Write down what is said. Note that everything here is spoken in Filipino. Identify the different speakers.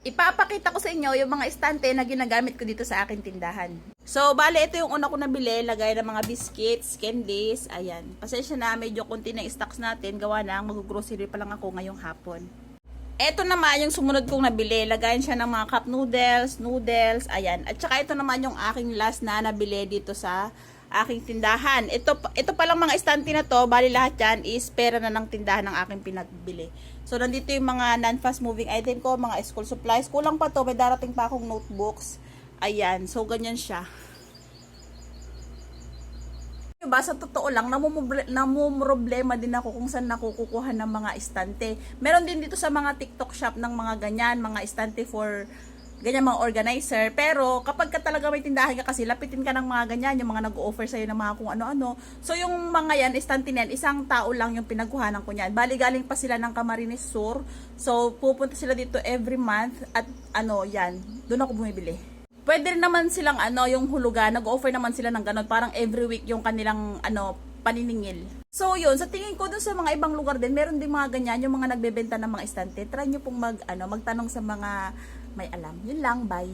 Speaker 1: Ipapakita ko sa inyo yung mga estante na ginagamit ko dito sa aking tindahan. So, bale, ito yung una ko nabili. Lagay ng mga biscuits, candies. Ayan. Pasensya na, medyo konti na yung stocks natin. Gawa na, mag-grocery pa lang ako ngayong hapon. Ito naman yung sumunod kong nabili. Lagayan siya ng mga cup noodles. Ayan. At saka ito naman yung aking last na nabili dito sa aking tindahan. Ito palang mga estante na to, bali lahat yan is pera na ng tindahan ng aking pinagbili. So, nandito yung mga non-fast moving item ko, mga school supplies. Kulang pa to, may darating pa akong notebooks. Ayan, so ganyan siya. Diba, sa totoo lang, namumroblema din ako kung saan nakukuha ng mga estante. Meron din dito sa mga TikTok shop ng mga ganyan, mga estante for ganyan mga organizer. Pero kapag ka talaga may tindahan ka kasi, lapitin ka ng mga ganyan, yung mga nag-o-offer sa'yo ng mga kung ano-ano. So yung mga yan, estante na yan, isang tao lang yung pinagkuhanan ko niyan. Bali galing pa sila ng Camarines Sur. So pupunta sila dito every month at yan, doon ako bumibili. Pwede rin naman silang yung hulugan, nag-offer naman sila ng ganun, parang every week yung kanilang paniningil. So yun, sa tingin ko dun sa mga ibang lugar din, meron din mga ganyan, yung mga nagbebenta ng mga estante. Try nyo pong magtanong sa mga may alam. Yun lang, bye.